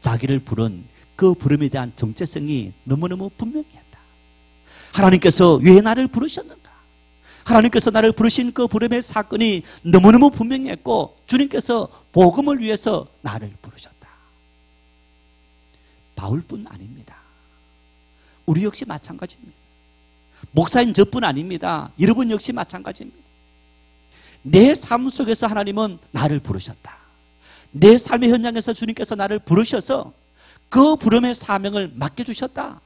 자기를 부른 그 부름에 대한 정체성이 너무너무 분명했다. 하나님께서 왜 나를 부르셨는가? 하나님께서 나를 부르신 그 부름의 사건이 너무너무 분명했고, 주님께서 복음을 위해서 나를 부르셨다. 바울뿐 아닙니다. 우리 역시 마찬가지입니다. 목사인 저뿐 아닙니다. 여러분 역시 마찬가지입니다. 내 삶 속에서 하나님은 나를 부르셨다. 내 삶의 현장에서 주님께서 나를 부르셔서 그 부름의 사명을 맡겨주셨다.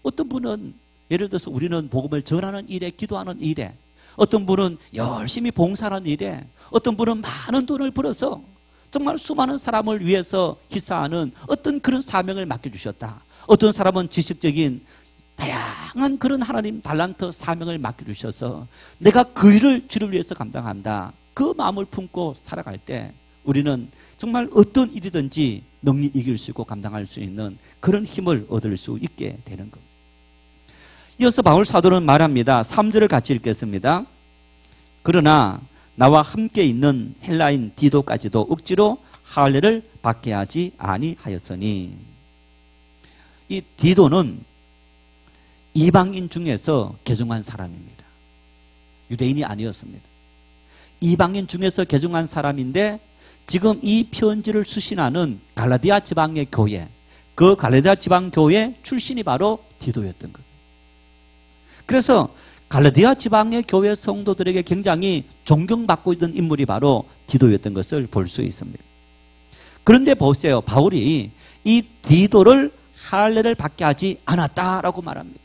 어떤 분은 예를 들어서 우리는 복음을 전하는 일에, 기도하는 일에, 어떤 분은 열심히 봉사하는 일에, 어떤 분은 많은 돈을 벌어서 정말 수많은 사람을 위해서 희사하는 어떤 그런 사명을 맡겨주셨다. 어떤 사람은 지식적인 다양한 그런 하나님 달란트 사명을 맡겨주셔서 내가 그 일을 주를 위해서 감당한다. 그 마음을 품고 살아갈 때 우리는 정말 어떤 일이든지 능히 이길 수 있고 감당할 수 있는 그런 힘을 얻을 수 있게 되는 겁니다. 이어서 바울 사도는 말합니다. 3절을 같이 읽겠습니다. 그러나 나와 함께 있는 헬라인 디도까지도 억지로 할례를 받게 하지 아니하였으니. 이 디도는 이방인 중에서 개종한 사람입니다. 유대인이 아니었습니다. 이방인 중에서 개종한 사람인데 지금 이 편지를 수신하는 갈라디아 지방의 교회, 그 갈라디아 지방 교회 출신이 바로 디도였던 거예요. 그래서 갈라디아 지방의 교회 성도들에게 굉장히 존경받고 있던 인물이 바로 디도였던 것을 볼 수 있습니다. 그런데 보세요. 바울이 이 디도를 할례를 받게 하지 않았다라고 말합니다.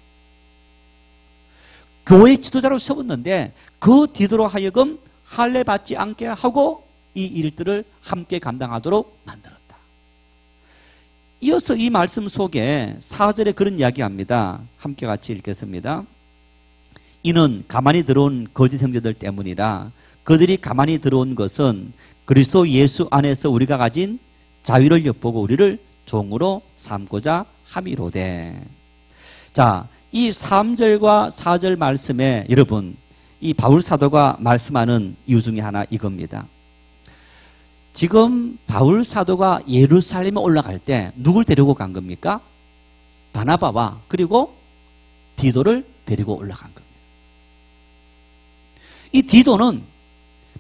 교회 지도자로 세웠는데 그 디도로 하여금 할례 받지 않게 하고 이 일들을 함께 감당하도록 만들었다. 이어서 이 말씀 속에 4절에 그런 이야기합니다. 함께 같이 읽겠습니다. 이는 가만히 들어온 거짓 형제들 때문이라. 그들이 가만히 들어온 것은 그리스도 예수 안에서 우리가 가진 자유를 엿보고 우리를 종으로 삼고자 함이로되. 자, 이 3절과 4절 말씀에 여러분 이 바울 사도가 말씀하는 이유 중에 하나 이겁니다. 지금 바울 사도가 예루살렘에 올라갈 때 누굴 데리고 간 겁니까? 바나바와 그리고 디도를 데리고 올라간 겁니다. 이 디도는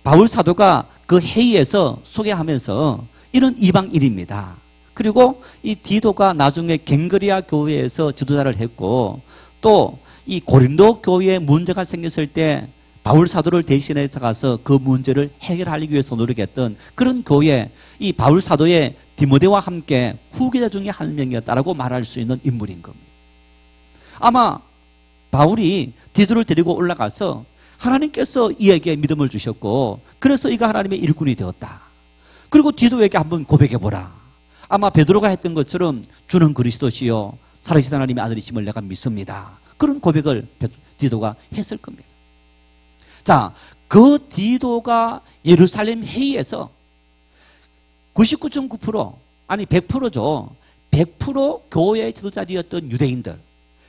바울 사도가 그 회의에서 소개하면서 이런 이방인입니다. 그리고 이 디도가 나중에 갱그리아 교회에서 지도자를 했고 또 이 고린도 교회에 문제가 생겼을 때 바울 사도를 대신해서 가서 그 문제를 해결하기 위해서 노력했던 그런 교회, 이 바울 사도의 디모데와 함께 후계자 중에 한 명이었다라고 말할 수 있는 인물인 겁니다. 아마 바울이 디도를 데리고 올라가서 하나님께서 이에게 믿음을 주셨고 그래서 이가 하나님의 일꾼이 되었다. 그리고 디도에게 한번 고백해보라. 아마 베드로가 했던 것처럼 주는 그리스도시요 살아계신 하나님의 아들이심을 내가 믿습니다. 그런 고백을 디도가 했을 겁니다. 자, 그 디도가 예루살렘 회의에서 99.9% 아니 100%죠. 100% 교회의 지도자리였던 유대인들,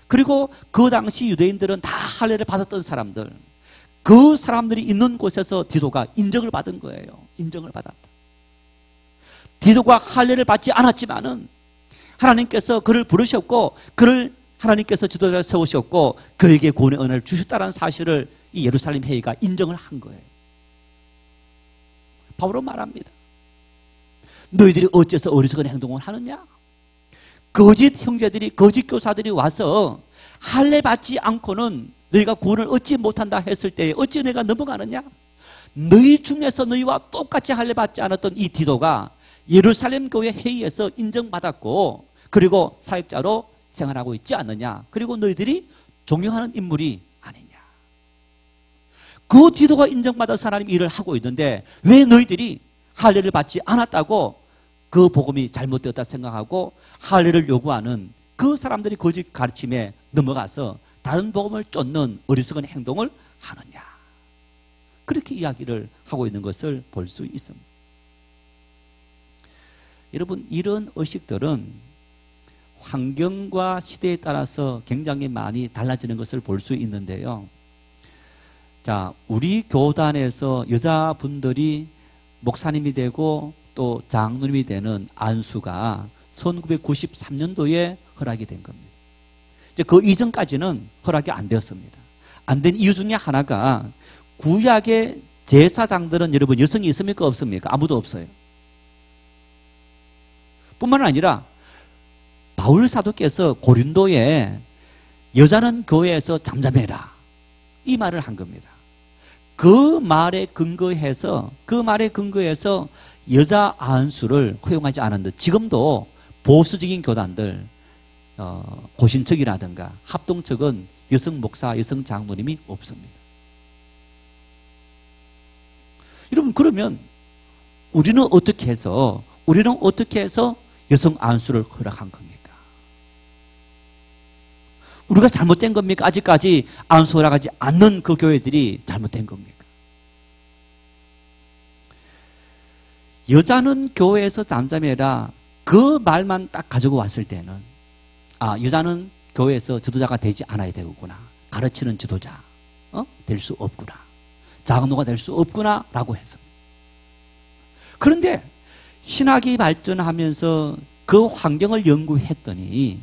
그리고 그 당시 유대인들은 다 할례를 받았던 사람들, 그 사람들이 있는 곳에서 디도가 인정을 받은 거예요. 인정을 받았다. 디도가 할례를 받지 않았지만은 하나님께서 그를 부르셨고 그를 하나님께서 지도자를 세우셨고 그에게 구원의 은혜를 주셨다는 사실을 이 예루살렘 회의가 인정을 한 거예요. 바울은 말합니다. 너희들이 어째서 어리석은 행동을 하느냐? 거짓 형제들이, 거짓 교사들이 와서 할례 받지 않고는 너희가 구원을 얻지 못한다 했을 때 어찌 내가 넘어가느냐? 너희 중에서 너희와 똑같이 할례 받지 않았던 이 디도가 예루살렘 교회 회의에서 인정받았고 그리고 사역자로 생활하고 있지 않느냐? 그리고 너희들이 존경하는 인물이 아니냐? 그 디도가 인정받아서 하나님 일을 하고 있는데 왜 너희들이 할례를 받지 않았다고 그 복음이 잘못되었다 생각하고 할례를 요구하는 그 사람들이 거짓 가르침에 넘어가서 다른 복음을 쫓는 어리석은 행동을 하느냐? 그렇게 이야기를 하고 있는 것을 볼 수 있습니다. 여러분, 이런 의식들은 환경과 시대에 따라서 굉장히 많이 달라지는 것을 볼 수 있는데요. 자, 우리 교단에서 여자분들이 목사님이 되고 또 장로님이 되는 안수가 1993년도에 허락이 된 겁니다. 이제 그 이전까지는 허락이 안 되었습니다. 안 된 이유 중에 하나가 구약의 제사장들은 여러분 여성이 있습니까? 없습니까? 아무도 없어요. 뿐만 아니라 바울 사도께서 고린도에 여자는 교회에서 잠잠해라 이 말을 한 겁니다. 그 말에 근거해서 여자 안수를 허용하지 않았는데 지금도 보수적인 교단들, 고신척이라든가 합동척은 여성 목사, 여성 장로님이 없습니다. 여러분, 그러면 우리는 어떻게 해서 여성 안수를 허락한 겁니까? 우리가 잘못된 겁니까? 아직까지 안수 허락하지 않는 그 교회들이 잘못된 겁니까? 여자는 교회에서 잠잠해라, 그 말만 딱 가지고 왔을 때는, 여자는 교회에서 지도자가 되지 않아야 되겠구나, 가르치는 지도자 될 수 없구나, 장로가 될 수 없구나 라고 해서. 그런데 신학이 발전하면서 그 환경을 연구했더니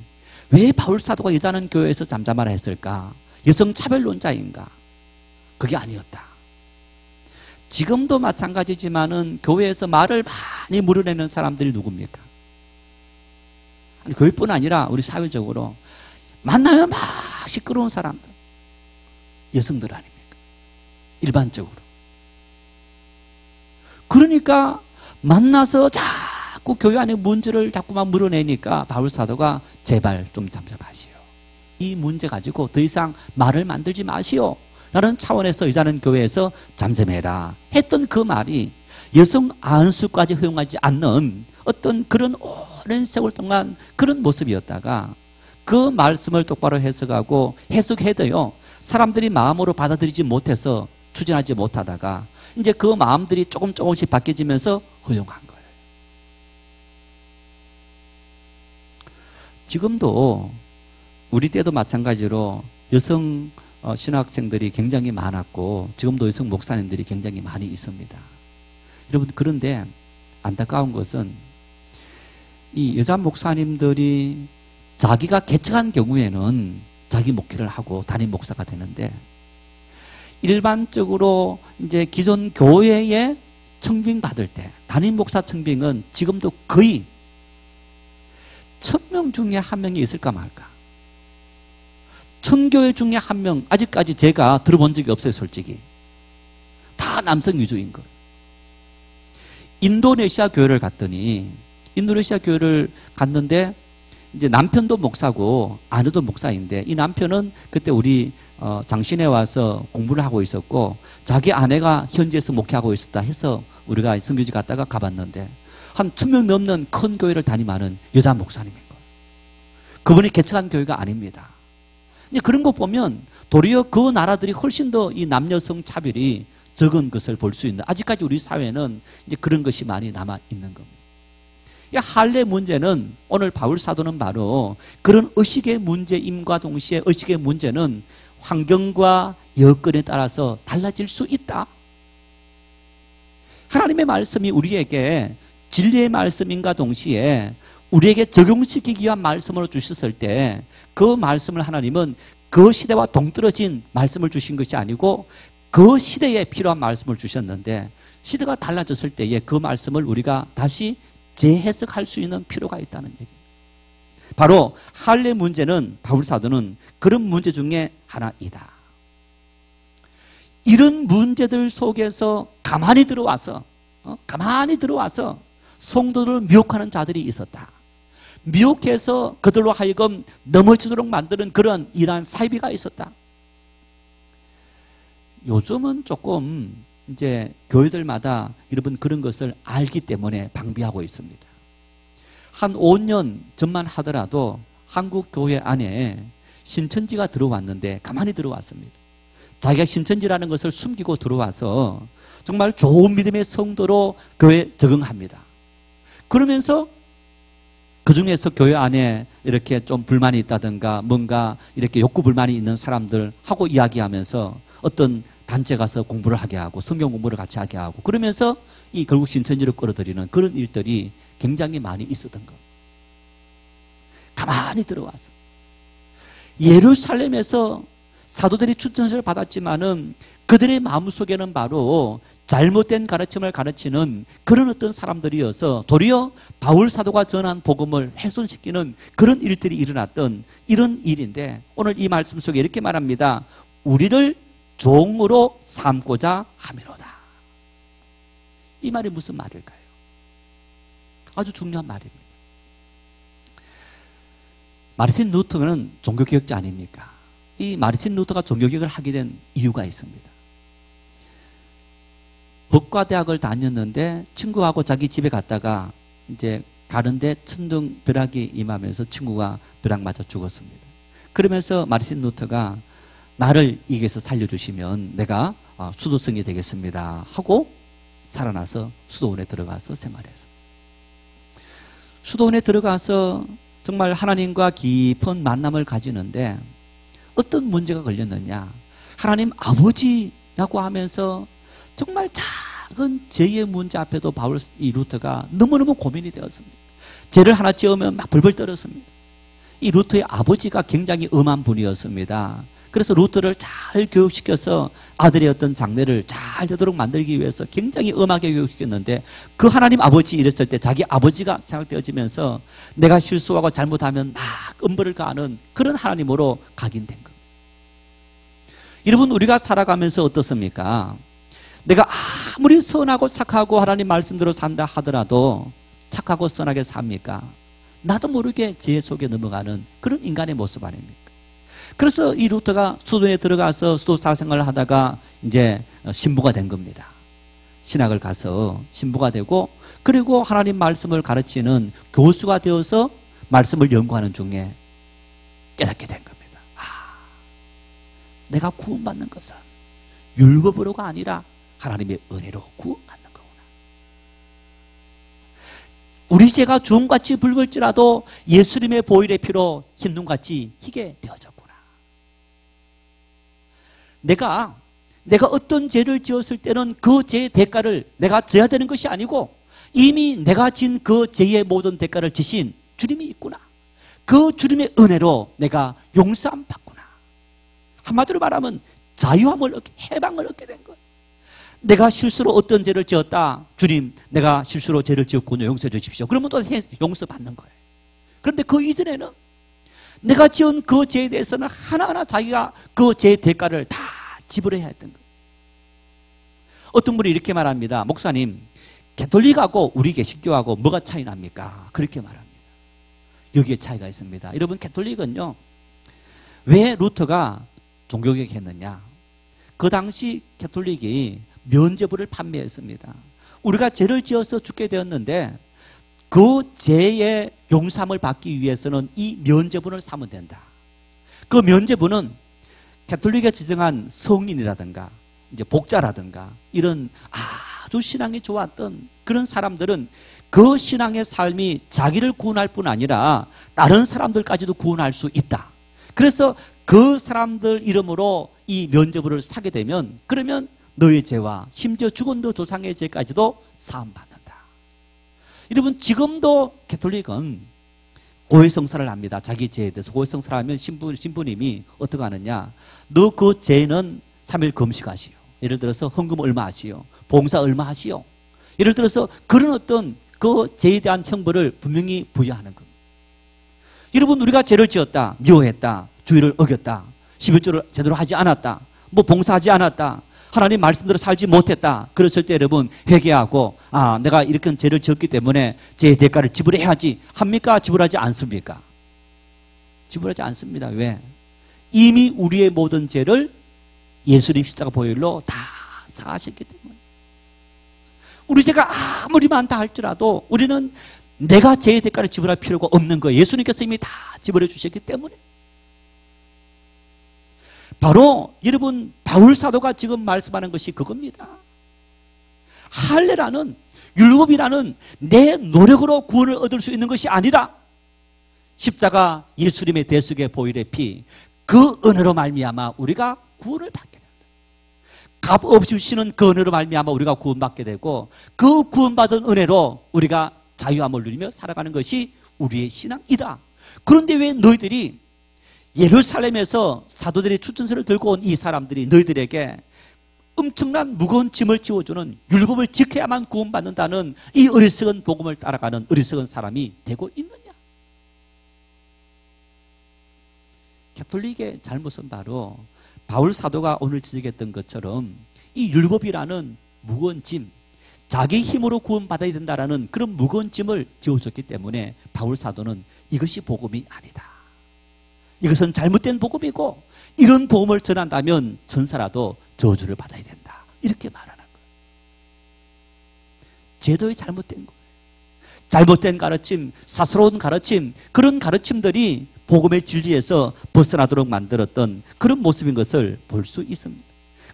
왜 바울사도가 여자는 교회에서 잠잠하라 했을까? 여성 차별론자인가? 그게 아니었다. 지금도 마찬가지지만은 교회에서 말을 많이 물어내는 사람들이 누굽니까? 아니, 교회뿐 아니라 우리 사회적으로 만나면 막 시끄러운 사람들, 여성들 아닙니까? 일반적으로. 그러니까 만나서 자꾸 교회 안에 문제를 자꾸만 물어내니까 바울사도가 제발 좀 잠잠하시오, 이 문제 가지고 더 이상 말을 만들지 마시오 라는 차원에서 여자는 교회에서 잠잠해라 했던 그 말이 여성 안수까지 허용하지 않는 어떤 그런 오랜 세월 동안 그런 모습이었다가, 그 말씀을 똑바로 해석하고 해석해도요 사람들이 마음으로 받아들이지 못해서 추진하지 못하다가 이제 그 마음들이 조금씩 바뀌어지면서 허용한 거예요. 지금도 우리 때도 마찬가지로 여성 신학생들이 굉장히 많았고 지금도 여성 목사님들이 굉장히 많이 있습니다. 여러분, 그런데 안타까운 것은 이 여자 목사님들이 자기가 개척한 경우에는 자기 목회를 하고 담임 목사가 되는데, 일반적으로 이제 기존 교회에 청빙 받을 때 담임 목사 청빙은 지금도 거의 1000명 중에 1명이 있을까 말까. 1000교회 중에 1명, 아직까지 제가 들어본 적이 없어요. 솔직히 다 남성 위주인 거예요. 인도네시아 교회를 갔더니, 인도네시아 교회를 갔는데 이제 남편도 목사고 아내도 목사인데, 이 남편은 그때 우리 장신에 와서 공부를 하고 있었고 자기 아내가 현지에서 목회하고 있었다 해서 우리가 선교지 갔다가 가봤는데 한 1000명 넘는 큰 교회를 담임하는 여자 목사님인 거예요. 그분이 개척한 교회가 아닙니다. 그런 거 보면 도리어 그 나라들이 훨씬 더 이 남녀성 차별이 적은 것을 볼 수 있는, 아직까지 우리 사회는 이제 그런 것이 많이 남아 있는 겁니다. 이 할례 문제는, 오늘 바울 사도는 바로 그런 의식의 문제임과 동시에 의식의 문제는 환경과 여건에 따라서 달라질 수 있다. 하나님의 말씀이 우리에게 진리의 말씀인과 동시에 우리에게 적용시키기 위한 말씀을 주셨을 때 그 말씀을 하나님은 그 시대와 동떨어진 말씀을 주신 것이 아니고 그 시대에 필요한 말씀을 주셨는데, 시대가 달라졌을 때에 그 말씀을 우리가 다시 재해석할 수 있는 필요가 있다는 얘기입니다. 바로 할례 문제는, 바울 사도는 그런 문제 중에 하나이다. 이런 문제들 속에서 가만히 들어와서 성도들을 미혹하는 자들이 있었다. 미혹해서 그들로 하여금 넘어지도록 만드는 그런 이러한 사이비가 있었다. 요즘은 조금 이제 교회들마다 여러분 그런 것을 알기 때문에 방비하고 있습니다. 한 5년 전만 하더라도 한국 교회 안에 신천지가 들어왔는데 가만히 들어왔습니다. 자기가 신천지라는 것을 숨기고 들어와서 정말 좋은 믿음의 성도로 교회에 적응합니다. 그러면서 그 중에서 교회 안에 이렇게 좀 불만이 있다든가 뭔가 이렇게 욕구 불만이 있는 사람들하고 이야기하면서 어떤 단체 가서 공부를 하게 하고 성경 공부를 같이 하게 하고 그러면서 이 결국 신천지로 끌어들이는 그런 일들이 굉장히 많이 있었던 것. 가만히 들어와서 예루살렘에서 사도들이 추천서를 받았지만은 그들의 마음속에는 바로 잘못된 가르침을 가르치는 그런 어떤 사람들이어서 도리어 바울 사도가 전한 복음을 훼손시키는 그런 일들이 일어났던 이런 일인데, 오늘 이 말씀 속에 이렇게 말합니다. 우리를 종으로 삼고자 함이로다. 이 말이 무슨 말일까요? 아주 중요한 말입니다. 마르틴 루터는 종교개혁자 아닙니까? 이 마르틴 루터가 종교개혁을 하게 된 이유가 있습니다. 법과대학을 다녔는데 친구하고 자기 집에 갔다가 이제 가는데 천둥벼락이 임하면서 친구가 벼락 맞아 죽었습니다. 그러면서 마르틴 루터가 나를 이기에서 살려주시면 내가 수도승이 되겠습니다 하고 살아나서 수도원에 들어가서 생활해서 수도원에 들어가서 정말 하나님과 깊은 만남을 가지는데 어떤 문제가 걸렸느냐, 하나님 아버지라고 하면서 정말 작은 죄의 문제 앞에도 이 루터가 너무너무 고민이 되었습니다. 죄를 하나 지으면 막 벌벌 떨었습니다. 이 루터의 아버지가 굉장히 엄한 분이었습니다. 그래서 루터를 잘 교육시켜서 아들의 어떤 장래를 잘 되도록 만들기 위해서 굉장히 엄하게 교육시켰는데, 그 하나님 아버지 이랬을 때 자기 아버지가 생각되어지면서 내가 실수하고 잘못하면 막 엄벌을 가하는 그런 하나님으로 각인된 겁니다. 여러분, 우리가 살아가면서 어떻습니까? 내가 아무리 선하고 착하고 하나님 말씀대로 산다 하더라도 착하고 선하게 삽니까? 나도 모르게 죄 속에 넘어가는 그런 인간의 모습 아닙니까? 그래서 이 루터가 수도원에 들어가서 수도사 생활을 하다가 이제 신부가 된 겁니다. 신학을 가서 신부가 되고, 그리고 하나님 말씀을 가르치는 교수가 되어서 말씀을 연구하는 중에 깨닫게 된 겁니다. 내가 구원받는 것은 율법으로가 아니라 하나님의 은혜로 구원받는 거구나. 우리 죄가 주홍같이 붉을지라도 예수님의 보혈의 피로 흰 눈같이 희게 되어졌구나. 내가 어떤 죄를 지었을 때는 그 죄의 대가를 내가 져야 되는 것이 아니고 이미 내가 진 그 죄의 모든 대가를 지신 주님이 있구나. 그 주님의 은혜로 내가 용서함 받구나. 한마디로 말하면 해방을 얻게 된 거예요. 내가 실수로 어떤 죄를 지었다. 주님, 내가 실수로 죄를 지었군요. 용서해 주십시오. 그러면 또 용서받는 거예요. 그런데 그 이전에는 내가 지은 그 죄에 대해서는 하나하나 자기가 그 죄의 대가를 다 지불해야 했던 거예요. 어떤 분이 이렇게 말합니다. 목사님, 가톨릭하고 우리 개신교하고 뭐가 차이 납니까? 그렇게 말합니다. 여기에 차이가 있습니다. 여러분, 가톨릭은요, 왜 루터가 종교개혁 했느냐? 그 당시 가톨릭이 면죄부를 판매했습니다. 우리가 죄를 지어서 죽게 되었는데 그 죄의 용서함을 받기 위해서는 이 면죄부를 사면 된다. 그 면죄부는 가톨릭에 지정한 성인이라든가 이제 복자라든가 이런 아주 신앙이 좋았던 그런 사람들은 그 신앙의 삶이 자기를 구원할 뿐 아니라 다른 사람들까지도 구원할 수 있다. 그래서 그 사람들 이름으로 이 면죄부를 사게 되면, 그러면 너의 죄와 심지어 죽은 너 조상의 죄까지도 사함받는다. 여러분, 지금도 가톨릭은 고해성사를 합니다. 자기 죄에 대해서 고해성사를 하면 신부님이 어떻게 하느냐, 너 그 죄는 3일 금식하시오. 예를 들어서 헌금 얼마 하시오, 봉사 얼마 하시오. 예를 들어서 그런 어떤 그 죄에 대한 형벌을 분명히 부여하는 겁니다. 여러분, 우리가 죄를 지었다, 미워했다, 주의를 어겼다, 11조를 제대로 하지 않았다, 뭐 봉사하지 않았다, 하나님 말씀대로 살지 못했다, 그랬을 때 여러분 회개하고 내가 이렇게 죄를 지었기 때문에 죄의 대가를 지불해야지 합니까? 지불하지 않습니까? 지불하지 않습니다. 왜? 이미 우리의 모든 죄를 예수님 십자가 보혈로 다 사하셨기 때문에. 우리 죄가 아무리 많다 할지라도 우리는 내가 죄의 대가를 지불할 필요가 없는 거예요. 예수님께서 이미 다 지불해 주셨기 때문에. 바로 여러분, 바울 사도가 지금 말씀하는 것이 그겁니다. 할례라는, 율법이라는 내 노력으로 구원을 얻을 수 있는 것이 아니라 십자가 예수님의 대속의 보혈의 피, 그 은혜로 말미암아 우리가 구원을 받게 된다. 값 없이 주시는 그 은혜로 말미암아 우리가 구원받게 되고, 그 구원받은 은혜로 우리가 자유함을 누리며 살아가는 것이 우리의 신앙이다. 그런데 왜 너희들이 예루살렘에서 사도들이 추천서를 들고 온 이 사람들이 너희들에게 엄청난 무거운 짐을 지워주는 율법을 지켜야만 구원받는다는 이 어리석은 복음을 따라가는 어리석은 사람이 되고 있느냐? 가톨릭의 잘못은 바로 바울 사도가 오늘 지적했던 것처럼 이 율법이라는 무거운 짐, 자기 힘으로 구원받아야 된다는 그런 무거운 짐을 지워줬기 때문에 바울 사도는 이것이 복음이 아니다, 이것은 잘못된 복음이고 이런 복음을 전한다면 천사라도 저주를 받아야 된다. 이렇게 말하는 거예요. 제도의 잘못된 거예요. 잘못된 가르침, 사스러운 가르침, 그런 가르침들이 복음의 진리에서 벗어나도록 만들었던 그런 모습인 것을 볼 수 있습니다.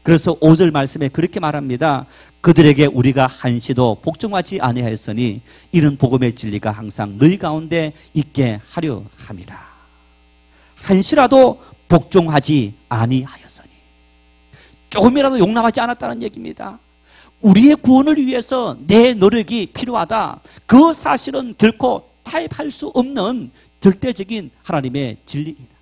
그래서 5절 말씀에 그렇게 말합니다. 그들에게 우리가 한시도 복종하지 아니하였으니 이런 복음의 진리가 항상 너희 가운데 있게 하려 함이라. 한시라도 복종하지 아니하였으니, 조금이라도 용납하지 않았다는 얘기입니다. 우리의 구원을 위해서 내 노력이 필요하다. 그 사실은 결코 타협할 수 없는 절대적인 하나님의 진리입니다.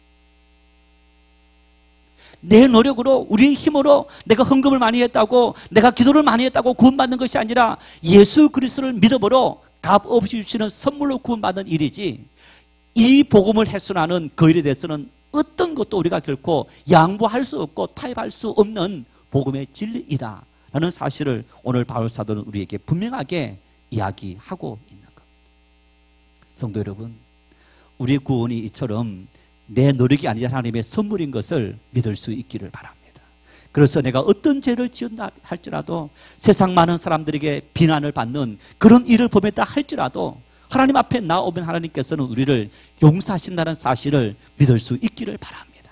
내 노력으로, 우리의 힘으로 내가 헌금을 많이 했다고, 내가 기도를 많이 했다고 구원받는 것이 아니라 예수 그리스도를 믿음으로 값없이 주시는 선물로 구원받는 일이지, 이 복음을 훼손하는 그 일에 대해서는 어떤 것도 우리가 결코 양보할 수 없고 타협할 수 없는 복음의 진리이다 라는 사실을 오늘 바울 사도는 우리에게 분명하게 이야기하고 있는 겁니다. 성도 여러분, 우리의 구원이 이처럼 내 노력이 아니라 하나님의 선물인 것을 믿을 수 있기를 바랍니다. 그래서 내가 어떤 죄를 지었다 할지라도, 세상 많은 사람들에게 비난을 받는 그런 일을 범했다 할지라도 하나님 앞에 나오면 하나님께서는 우리를 용서하신다는 사실을 믿을 수 있기를 바랍니다.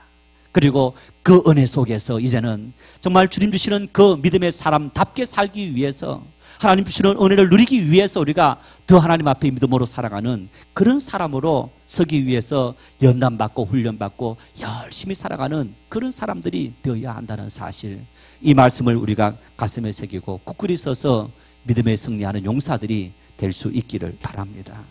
그리고 그 은혜 속에서 이제는 정말 주님 주시는 그 믿음의 사람답게 살기 위해서, 하나님 주시는 은혜를 누리기 위해서 우리가 더 하나님 앞에 믿음으로 살아가는 그런 사람으로 서기 위해서 연단받고 훈련받고 열심히 살아가는 그런 사람들이 되어야 한다는 사실, 이 말씀을 우리가 가슴에 새기고 굳건히 서서 믿음에 승리하는 용사들이 될 수 있기를 바랍니다.